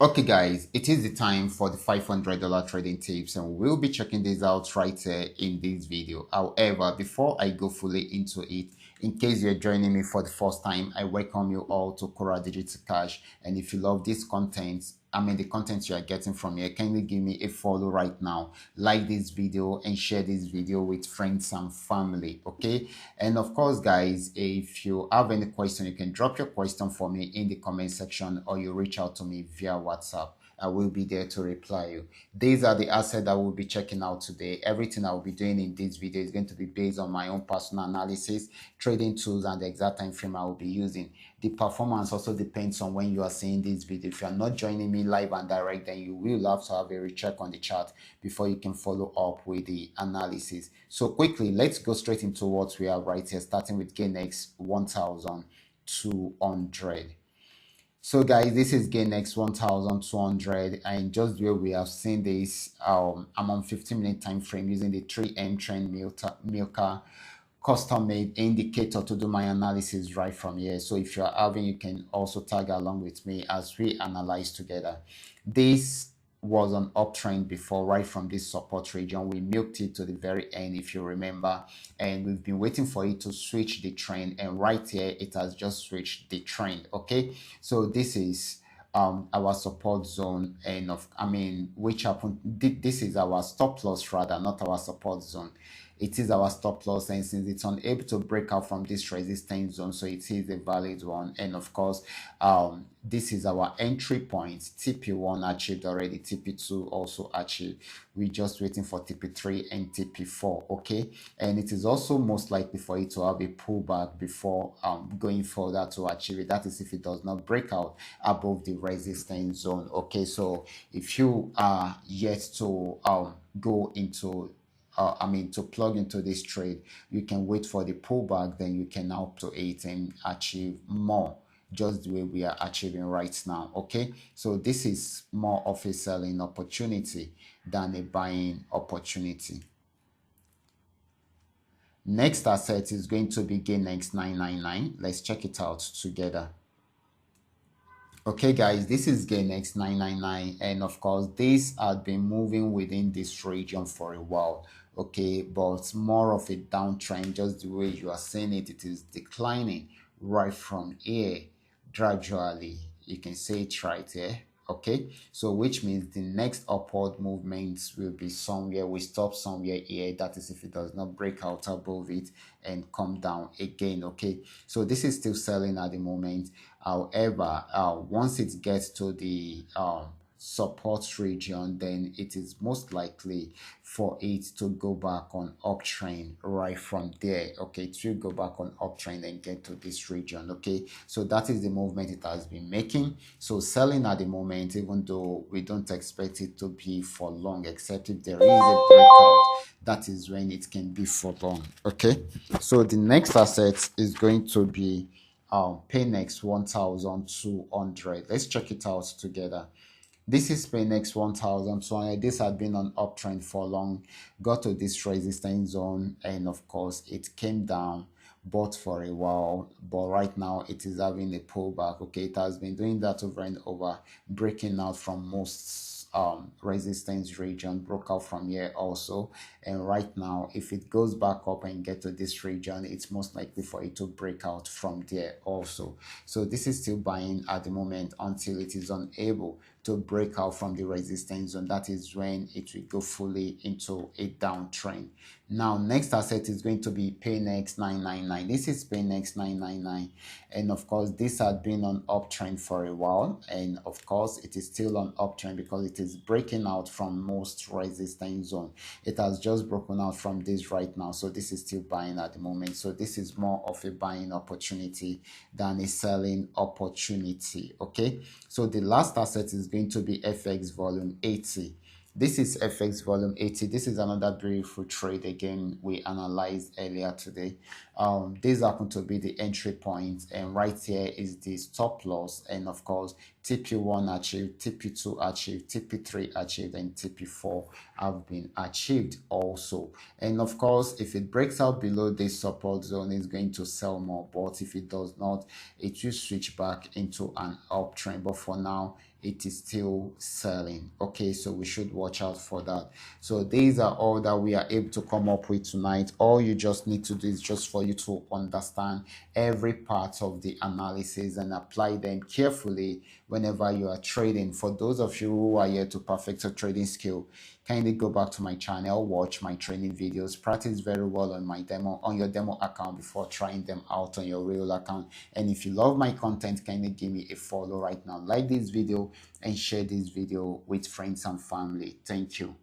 Okay guys, it is the time for the $500 trading tips and we'll be checking this out right here in this video. However, before I go fully into it, in case you're joining me for the first time, I welcome you all to Qora Digital Cash. And if you love this content, the content you are getting from here, kindly give me a follow right now, like this video and share this video with friends and family, okay? And of course guys, if you have any question, you can drop your question for me in the comment section or you reach out to me via WhatsApp. I will be there to reply you. These are the assets that we'll be checking out today. Everything I will be doing in this video is going to be based on my own personal analysis, trading tools, and the exact time frame I will be using. The performance also depends on when you are seeing this video. If you are not joining me live and direct, then you will have to have a recheck on the chart before you can follow up with the analysis. So quickly, let's go straight into what we have right here, starting with GainX 1200. So guys, this is GainX 1200, and just the way we have seen this, I'm on 15-minute time frame using the 3M trend Milka custom made indicator to do my analysis right from here. So if you're having, you can also tag along with me as we analyze together. This was an uptrend before, right from this support region. We milked it to the very end, if you remember, and we've been waiting for it to switch the trend, and right here it has just switched the trend. Okay, so this is our support zone, and which happened, this is our stop loss, rather not our support zone. It is our stop loss, and since it's unable to break out from this resistance zone, so it is a valid one. And of course, this is our entry point. TP1 achieved already, TP2 also achieved. We're just waiting for TP3 and TP4. Okay, and it is also most likely for it to have a pullback before going further to achieve it. That is if it does not break out above the resistance zone. Okay, so if you are yet to go into to plug into this trade, you can wait for the pullback, then you can up to it and achieve more, just the way we are achieving right now. Okay, so this is more of a selling opportunity than a buying opportunity. Next asset is going to be GainX 999. Let's check it out together. Okay guys, this is GainX 999, and of course this has been moving within this region for a while. Okay, but more of a downtrend, just the way you are seeing it. It is declining right from here gradually. You can see it right here. Okay, so which means the next upward movements will be somewhere, we stop somewhere here. That is if it does not break out above it and come down again. Okay, so this is still selling at the moment. However, once it gets to the support region, then it is most likely for it to go back on uptrend right from there. Okay, to go back on uptrend and get to this region. Okay, so that is the movement it has been making. So selling at the moment, even though we don't expect it to be for long, except if there is a breakout, that is when it can be for long. Okay, so the next asset is going to be PayNext 1200. Let's check it out together. This is PayNext 1200. This had been on uptrend for long, got to this resistance zone, and of course it came down, bought for a while, but right now it is having a pullback. Okay, it has been doing that over and over, breaking out from most resistance region, broke out from here also, and right now if it goes back up and get to this region, it's most likely for it to break out from there also. So this is still buying at the moment until it is unable to break out from the resistance zone. That is when it will go fully into a downtrend. Now next asset is going to be PayNext 999. This is PayNext 999, and of course this had been on uptrend for a while, and of course it is still on uptrend because it is breaking out from most resistance zone. It has just broken out from this right now, so this is still buying at the moment. So this is more of a buying opportunity than a selling opportunity. Okay, so the last asset is going to be FX volume 80. This is FX volume 80. This is another beautiful trade again we analyzed earlier today. This happened to be the entry point, and right here is the stop loss, and of course TP1 achieved, TP2 achieved, TP3 achieved, and TP4 have been achieved also. And of course, if it breaks out below this support zone, it's going to sell more, but if it does not, it will switch back into an uptrend. But for now, it is still selling. Okay, so we should watch out for that. So these are all that we are able to come up with tonight. All you just need to do is just for you to understand every part of the analysis and apply them carefully whenever you are trading. For those of you who are here to perfect your trading skill, kindly go back to my channel, watch my training videos, practice very well on my demo, on your demo account before trying them out on your real account. And if you love my content, kindly give me a follow right now, like this video, and share this video with friends and family. Thank you.